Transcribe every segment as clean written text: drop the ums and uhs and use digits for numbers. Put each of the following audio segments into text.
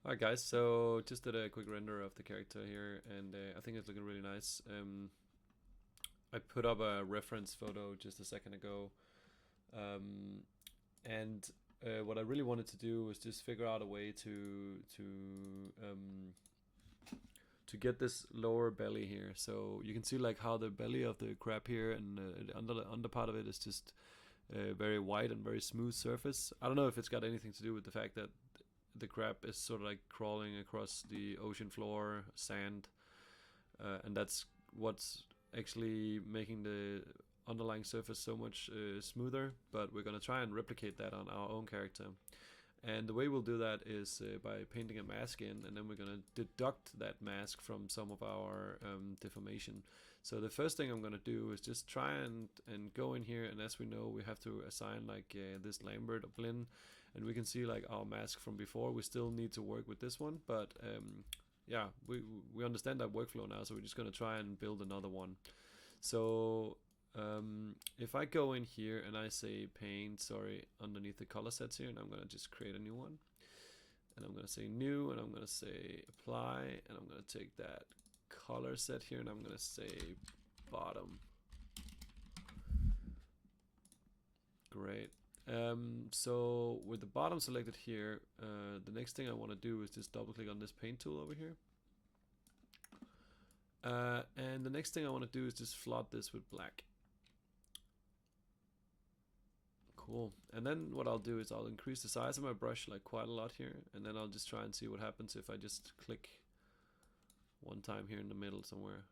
Alright guys, so just did a quick render of the character here, and I think it's looking really nice. I put up a reference photo just a second ago, and what I really wanted to do was just figure out a way to get this lower belly here. So you can see like how the belly of the crab here and the under part of it is just very white and very smooth surface. I don't know if it's got anything to do with the fact that the crab is sort of like crawling across the ocean floor, sand, and that's what's actually making the underlying surface so much smoother. But we're gonna try and replicate that on our own character. And the way we'll do that is by painting a mask in, and then we're gonna deduct that mask from some of our deformation. So the first thing I'm gonna do is just try and go in here, and as we know, we have to assign like this Lambert or Blinn, and we can see like our mask from before. We still need to work with this one, but yeah, we understand that workflow now, so we're just gonna try and build another one. So if I go in here and I say paint, underneath the color sets here, and I'm gonna just create a new one, and I'm gonna say new, and I'm gonna say apply, and I'm gonna take that color set here, and I'm gonna say bottom. Great. So with the bottom selected here, the next thing I want to do is just double click on this paint tool over here, and the next thing I want to do is just flood this with black. Cool. And then what I'll do is I'll increase the size of my brush like quite a lot here, and then I'll just try and see what happens if I just click one time here in the middle somewhere.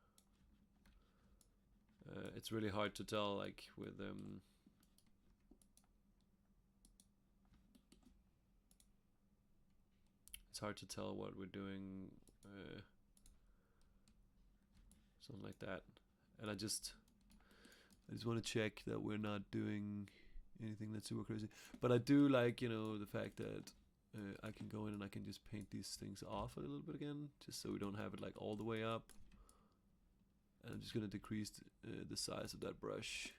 It's really hard to tell, like with it's hard to tell what we're doing, something like that. And I just want to check that we're not doing anything that's super crazy. But I do like, you know, the fact that I can go in and I can just paint these things off a little bit again, just so we don't have it like all the way up. And I'm just gonna decrease the size of that brush.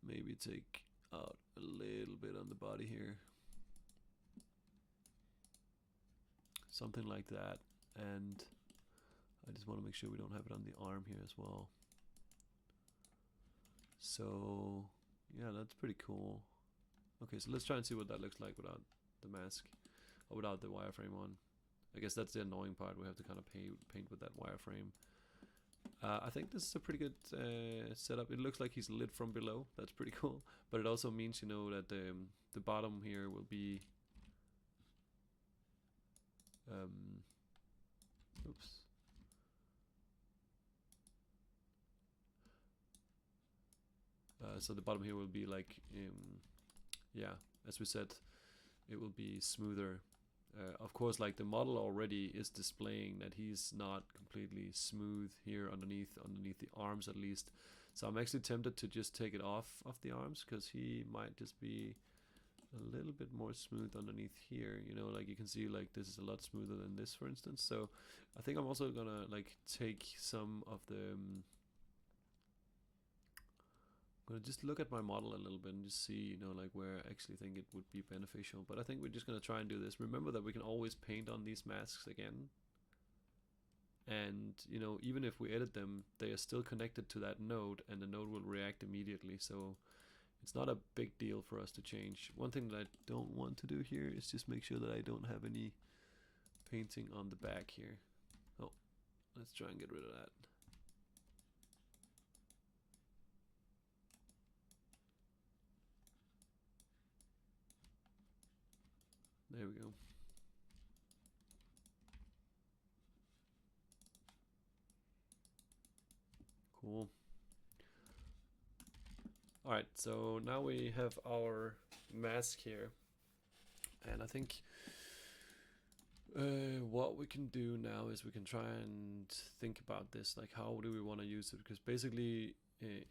Maybe take out a little bit on the body here, something like that. And I just want to make sure we don't have it on the arm here as well. So yeah, that's pretty cool. Okay, so let's try and see what that looks like without the mask, or without the wireframe on. I guess that's the annoying part. We have to kind of paint with that wireframe. I think this is a pretty good setup. It looks like he's lit from below. That's pretty cool. But it also means, you know, that the bottom here will be oops. So the bottom here will be like, yeah, as we said, it will be smoother. Of course, like the model already is displaying that he's not completely smooth here underneath the arms at least. So I'm actually tempted to just take it off the arms, because he might just be a little bit more smooth underneath here. You know, like you can see, like this is a lot smoother than this, for instance. So I think I'm also gonna like take some of the I'm gonna just look at my model a little bit and just see, you know, like where I actually think it would be beneficial. But I think we're just gonna try and do this. Remember that we can always paint on these masks again, and you know, even if we edit them, they are still connected to that node, and the node will react immediately. So it's not a big deal for us to change. One thing that I don't want to do here is just make sure that I don't have any painting on the back here. Oh, let's try and get rid of that. There we go. Cool. Alright, so now we have our mask here. And I think what we can do now is we can try and think about this, like how do we want to use it? Because basically,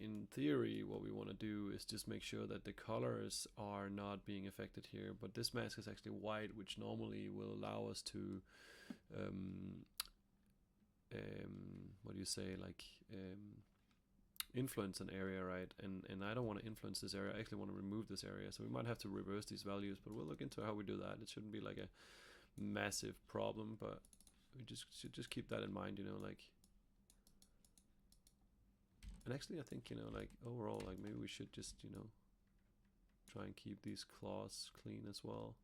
in theory, what we want to do is just make sure that the colors are not being affected here. But this mask is actually white, which normally will allow us to, what do you say, like influence an area, right? And I don't want to influence this area. I actually want to remove this area. So we might have to reverse these values, but we'll look into how we do that. It shouldn't be like a massive problem, but we should just keep that in mind, you know, like. And actually, I think, you know, like overall, like maybe we should just, you know, try and keep these claws clean as well,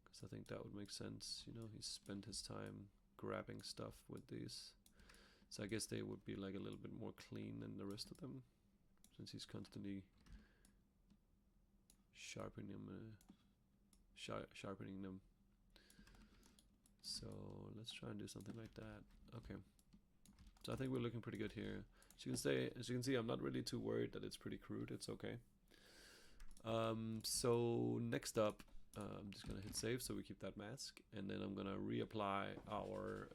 because I think that would make sense. You know, he spent his time grabbing stuff with these, so I guess they would be like a little bit more clean than the rest of them, since he's constantly sharpening them. Sharpening them. So let's try and do something like that. Okay. So I think we're looking pretty good here. As you can see, I'm not really too worried that it's pretty crude. It's okay. So next up, I'm just gonna hit save so we keep that mask, and then I'm gonna reapply our.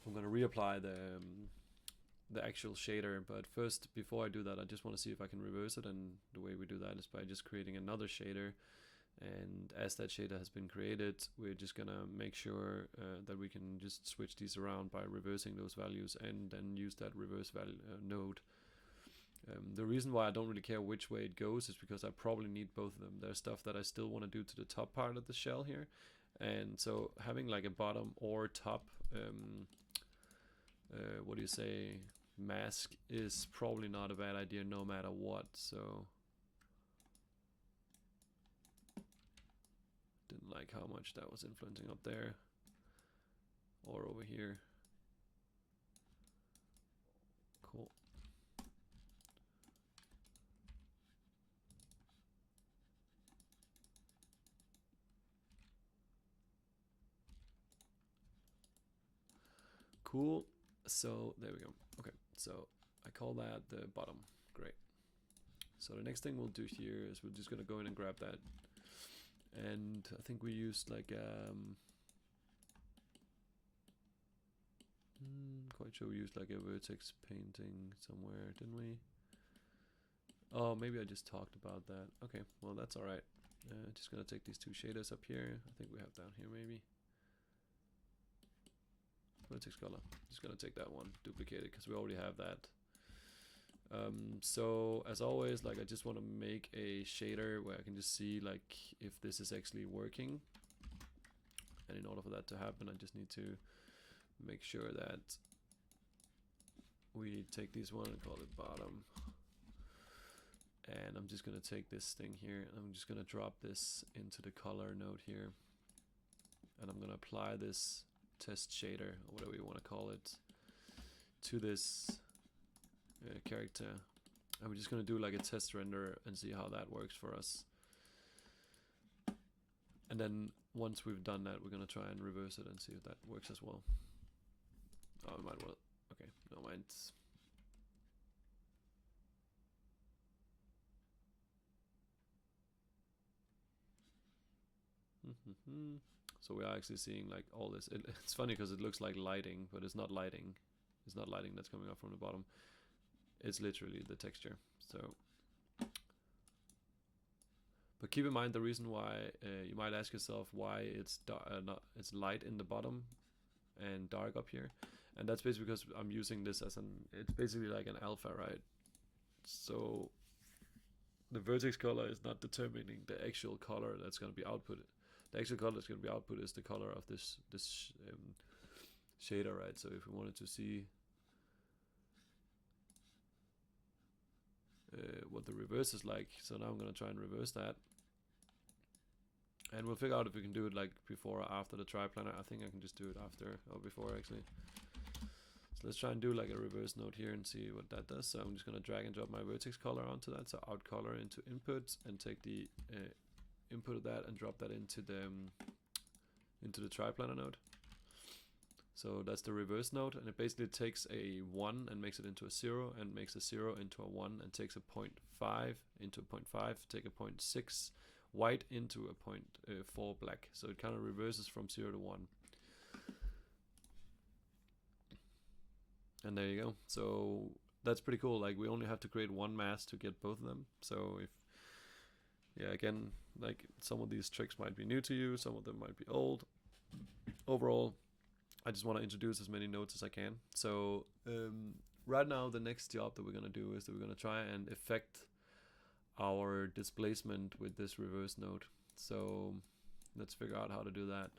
I'm gonna reapply the actual shader, but first, before I do that, I just want to see if I can reverse it, and the way we do that is by just creating another shader. And as that shader has been created, we're just gonna make sure that we can just switch these around by reversing those values, and then use that reverse node. The reason why I don't really care which way it goes is because I probably need both of them. There's stuff that I still want to do to the top part of the shell here, and so having like a bottom or top what do you say, mask is probably not a bad idea no matter what. So didn't like how much that was influencing up there or over here. Cool. Cool. So there we go. Okay, so I call that the bottom. Great. So the next thing we'll do here is we're just gonna go in and grab that, and I think we used like quite sure we used like a vertex painting somewhere, didn't we? Oh, maybe I just talked about that. Okay, well that's all right. Just gonna take these two shaders up here. I think we have down here maybe. Vertex color. Just gonna take that one, duplicate it, because we already have that. So as always, like I just want to make a shader where I can just see like if this is actually working. And in order for that to happen, I just need to make sure that we take this one and call it bottom. And I'm just gonna take this thing here, and I'm just gonna drop this into the color node here, and I'm gonna apply this test shader, or whatever you want to call it, to this character, and we're just gonna do like a test render and see how that works for us. And then once we've done that, we're gonna try and reverse it and see if that works as well. Oh, we might well. Okay, no mind. So we are actually seeing like all this. It's funny because it looks like lighting, but it's not lighting. It's not lighting that's coming up from the bottom. It's literally the texture. So, but keep in mind the reason why you might ask yourself why it's it's light in the bottom and dark up here, and that's basically because I'm using this as it's basically like an alpha, right? So the vertex color is not determining the actual color that's going to be outputted. The actual color that's going to be output is the color of this shader, right? So if we wanted to see what the reverse is like, so now I'm going to try and reverse that, and we'll figure out if we can do it like before or after the triplanar. I think I can just do it after or before actually. So let's try and do like a reverse node here and see what that does. So I'm just going to drag and drop my vertex color onto that, so out color into input, and take the input of that and drop that into the triplanar node. So that's the reverse node, and it basically takes a 1 and makes it into a 0, and makes a 0 into a 1, and takes a 0.5 into a 0.5, take a 0.6 white into a 0.4 black. So it kind of reverses from 0 to 1. And there you go. So that's pretty cool. Like we only have to create one mask to get both of them. So if, yeah, again, like some of these tricks might be new to you, some of them might be old. Overall, I just want to introduce as many nodes as I can. So right now, the next job that we're going to do is that we're going to try and affect our displacement with this reverse node. So let's figure out how to do that.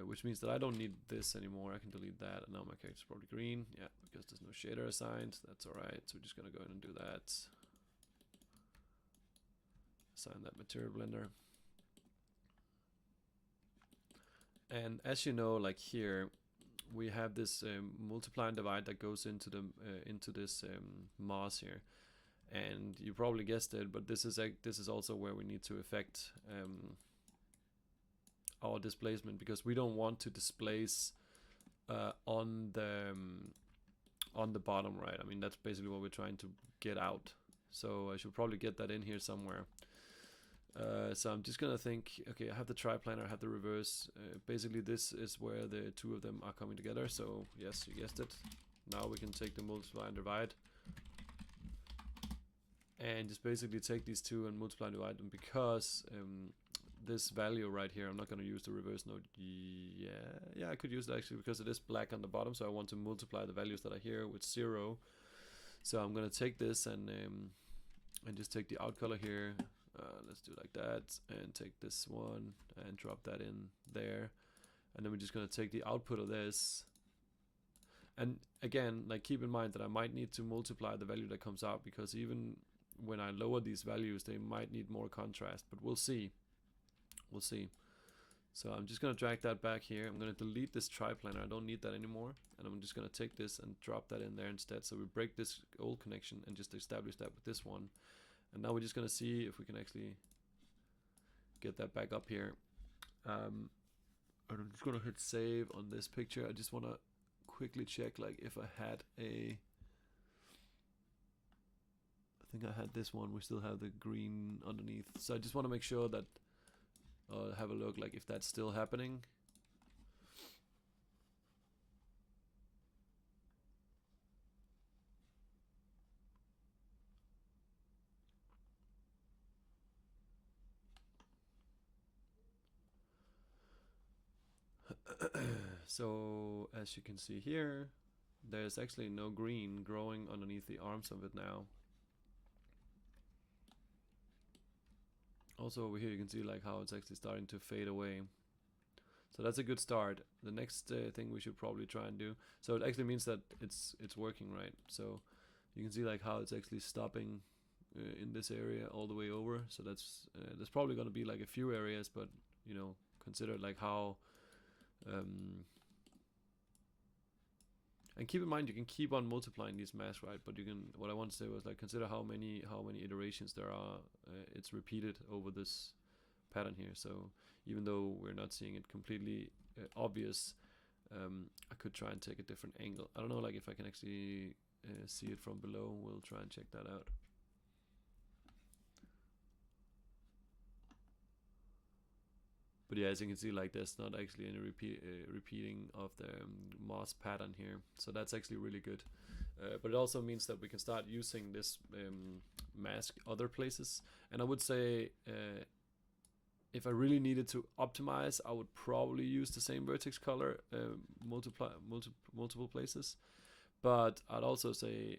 Which means that I don't need this anymore. I can delete that, and now my character's probably green. Yeah, because there's no shader assigned. That's alright. So we're just gonna go in and do that. Assign that material blender. And as you know, like here, we have this multiply and divide that goes into the into this mass here. And you probably guessed it, but this is also where we need to affect our displacement, because we don't want to displace on the bottom, right? I mean, that's basically what we're trying to get out. So I should probably get that in here somewhere. So I'm just gonna think, okay, I have the triplanar, I have the reverse. Basically this is where the two of them are coming together. So yes, you guessed it. Now we can take the multiply and divide. And just basically take these two and multiply and divide them, because this value right here, I'm not going to use the reverse node. Yeah, I could use it actually, because it is black on the bottom, so I want to multiply the values that are here with 0. So I'm going to take this and just take the out color here. Let's do it like that, and take this one and drop that in there. And then we're just going to take the output of this. And again, like, keep in mind that I might need to multiply the value that comes out, because even when I lower these values, they might need more contrast, but we'll see. We'll see. So I'm just going to drag that back here. I'm going to delete this triplanar. I don't need that anymore. And I'm just going to take this and drop that in there instead. So we break this old connection and just establish that with this one. And now we're just going to see if we can actually get that back up here. I'm just going to hit save on this picture. I just want to quickly check, like, if I had a... I think I had this one. We still have the green underneath. So I just want to make sure that have a look, like, if that's still happening. So as you can see here, there's actually no green growing underneath the arms of it now. Also over here you can see, like, how it's actually starting to fade away. So that's a good start. The next thing we should probably try and do, so it actually means that it's working, right? So you can see, like, how it's actually stopping in this area all the way over. So that's there's probably going to be, like, a few areas, but, you know, consider, like, how and keep in mind you can keep on multiplying these masks, right? But you can, what I want to say was, like, consider how many iterations there are. It's repeated over this pattern here. So even though we're not seeing it completely obvious, I could try and take a different angle. I don't know, like, if I can actually see it from below. We'll try and check that out. But yeah, as you can see, like, there's not actually any repeating of the moss pattern here. So that's actually really good. But it also means that we can start using this mask other places. And I would say if I really needed to optimize, I would probably use the same vertex color multiple places. But I'd also say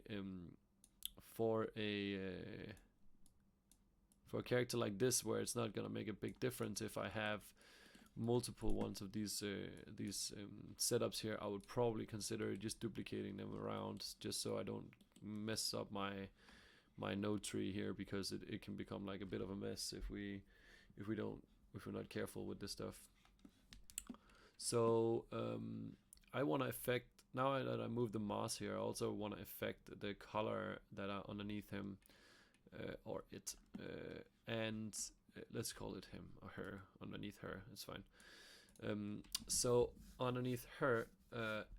for a character like this, where it's not gonna make a big difference if I have multiple ones of these setups here, I would probably consider just duplicating them around, just so I don't mess up my node tree here, because it can become, like, a bit of a mess if we're not careful with this stuff. So I want to affect, now that I move the mass here, I also want to affect the color that are underneath him, or it, and let's call it him or her. Underneath her, it's fine. So underneath her,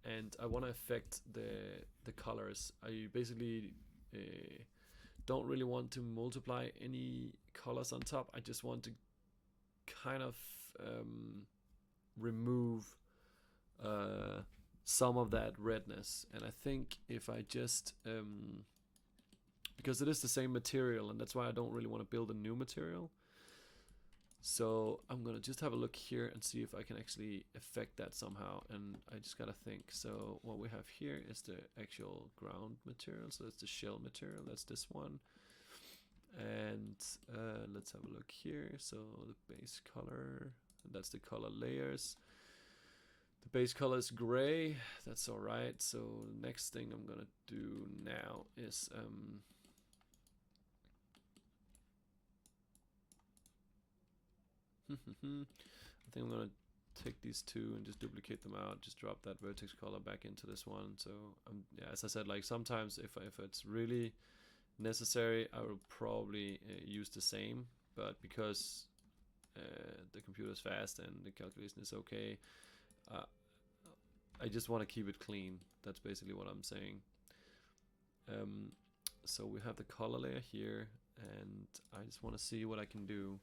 and I want to affect the colors. I basically don't really want to multiply any colors on top. I just want to kind of remove some of that redness. And I think if I just because it is the same material, and that's why I don't really want to build a new material. So I'm gonna just have a look here and see if I can actually affect that somehow. And I just gotta think. So what we have here is the actual ground material. So that's the shell material. That's this one. And let's have a look here. So the base color, that's the color layers. The base color is gray. That's all right. So the next thing I'm gonna do now is I think I'm gonna take these two and just duplicate them out. Just drop that vertex color back into this one. So yeah, as I said, like sometimes if it's really necessary, I will probably use the same. But because the computer is fast and the calculation is okay, I just want to keep it clean. That's basically what I'm saying. So we have the color layer here, and I just want to see what I can do.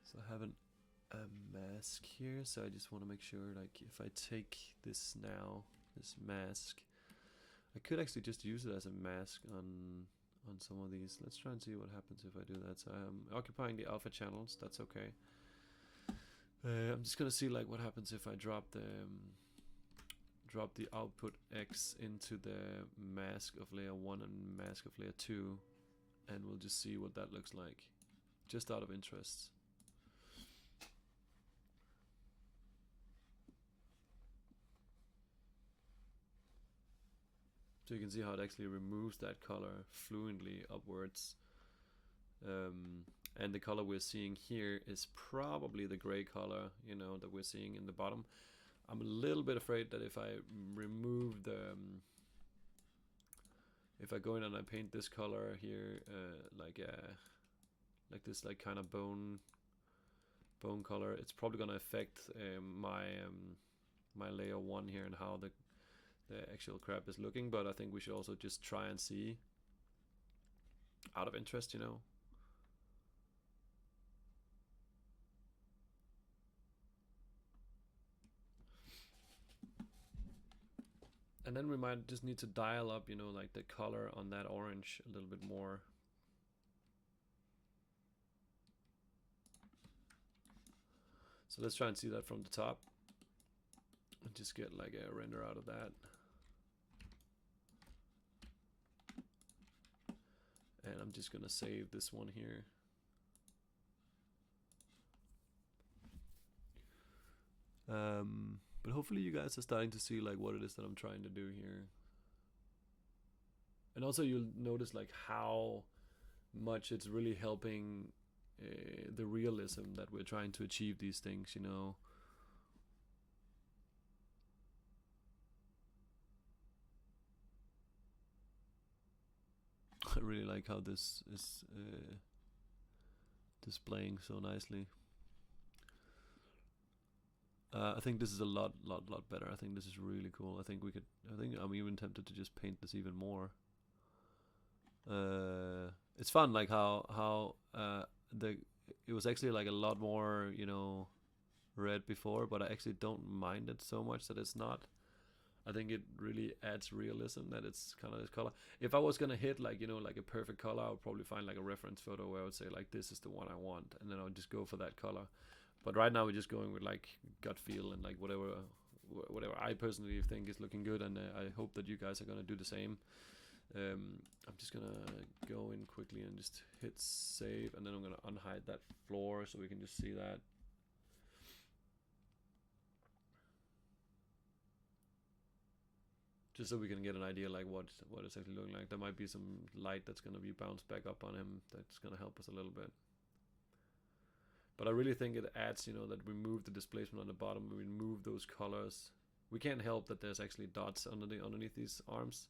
So I have a mask here, so I just want to make sure, like, if I take this now, this mask, I could actually just use it as a mask on some of these. Let's try and see what happens if I do that. So I'm occupying the alpha channels. That's okay. I'm just gonna see like what happens if I drop the output X into the mask of layer 1 and mask of layer 2, and we'll just see what that looks like, just out of interest. So you can see how it actually removes that color fluently upwards. And the color we're seeing here is probably the gray color, you know, that we're seeing in the bottom. I'm a little bit afraid that if I remove the if I go in and I paint this color here, like this, like kind of bone color, it's probably gonna affect my layer 1 here and how the actual crab is looking. But I think we should also just try and see, out of interest, you know. And then we might just need to dial up, you know, like the color on that orange a little bit more. So let's try and see that from the top and just get like a render out of that. And I'm just gonna save this one here. But hopefully you guys are starting to see like what it is that I'm trying to do here. And also you'll notice like how much it's really helping the realism that we're trying to achieve these things, you know. I really like how this is displaying so nicely. I think this is a lot better. I think this is really cool. I think I'm even tempted to just paint this even more. It's fun, like how it was actually like a lot more, you know, red before, but I actually don't mind it so much that it's not. I think it really adds realism that it's kind of this color. If I was gonna hit like, you know, like a perfect color, I would probably find like a reference photo where I would say like this is the one I want, and then I would just go for that color. But right now we're just going with like gut feel and like whatever I personally think is looking good, and I hope that you guys are gonna do the same. I'm just gonna go in quickly and just hit save, and then I'm gonna unhide that floor so we can just see that. Just so we can get an idea like what it's actually looking like. There might be some light that's gonna be bounced back up on him that's gonna help us a little bit. But I really think it adds, you know, that we move the displacement on the bottom, we remove those colors. We can't help that there's actually dots underneath these arms,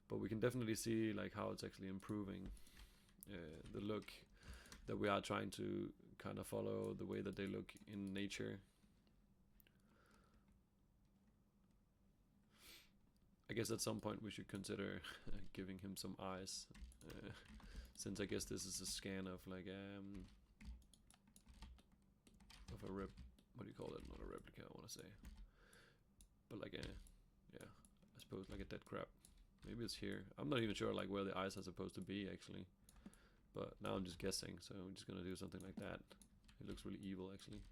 but we can definitely see like how it's actually improving the look that we are trying to kind of follow, the way that they look in nature. I guess at some point we should consider giving him some eyes, since I guess this is a scan of like of a what do you call it? Not a replica, I want to say, but like yeah, I suppose like a dead crab. Maybe it's here. I'm not even sure like where the eyes are supposed to be actually, but now I'm just guessing. So I'm just gonna do something like that. It looks really evil actually,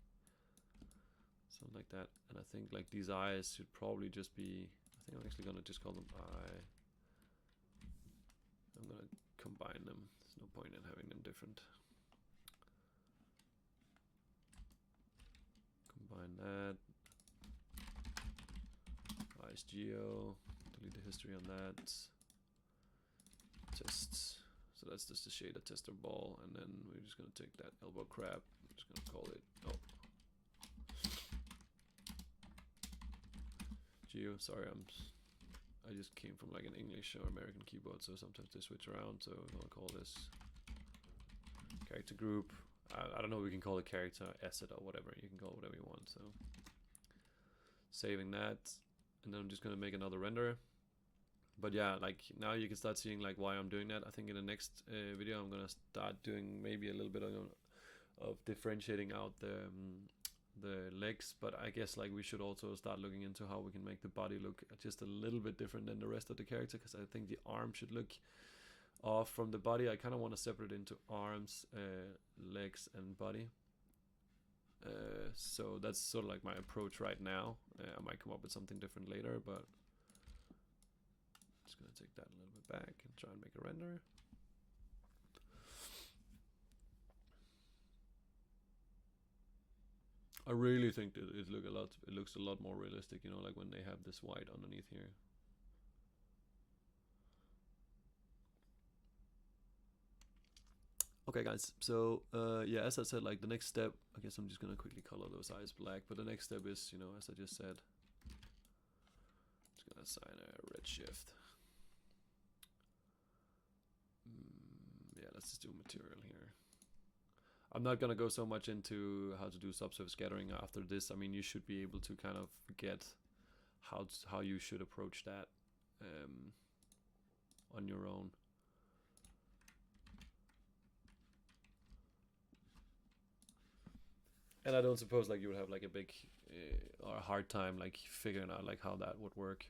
something like that. And I think like these eyes should probably just be, I think I'm actually gonna just call them eye. I'm gonna combine them There's no point in having them different. Combine that. IceGeo. Delete the history on that. Test. So that's just the shader tester ball, and then we're just gonna take that elbow crab. I'm just gonna call it Geo. Sorry, I just came from like an English or American keyboard, so sometimes they switch around. So we're gonna call this character group. I don't know. We can call it character asset or whatever. You can call it whatever you want. So saving that, and then I'm just gonna make another render. But yeah, like now you can start seeing like why I'm doing that. I think in the next video I'm gonna start doing maybe a little bit of differentiating out the legs, but I guess like we should also start looking into how we can make the body look just a little bit different than the rest of the character, because I think the arm should look off from the body. I kind of want to separate it into arms, legs, and body. So that's sort of like my approach right now. I might come up with something different later, but just gonna take that a little bit back and try and make a render. I really think that it looks a lot more realistic, you know, like when they have this white underneath here. Okay guys, so yeah, as I said, like the next step, I guess I'm just gonna quickly color those eyes black, but the next step is, you know, as I just said, just gonna assign a redshift. Yeah, let's just do material here. I'm not gonna go so much into how to do subsurface scattering after this. I mean, you should be able to kind of get how you should approach that on your own. And I don't suppose like you would have like a big or a hard time like figuring out like how that would work.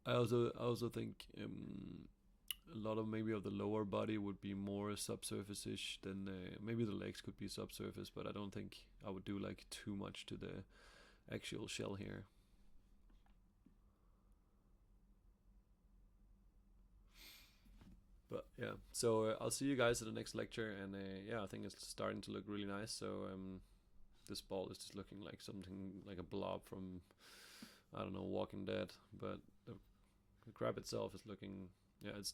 I also think a lot of maybe of the lower body would be more subsurface-ish than maybe the legs could be subsurface, but I don't think I would do like too much to the actual shell here. But yeah, so I'll see you guys in the next lecture, and yeah, I think it's starting to look really nice. So this ball is just looking like something like a blob from, I don't know, Walking Dead, but the crab itself is looking, yeah, it's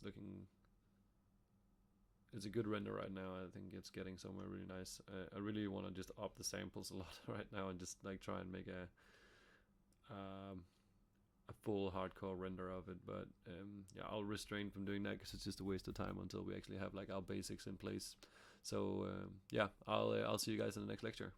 a good render right now. I think it's getting somewhere really nice. I really want to just up the samples a lot right now and just like try and make a full hardcore render of it, but yeah, I'll restrain from doing that because it's just a waste of time until we actually have like our basics in place. So yeah, I'll see you guys in the next lecture.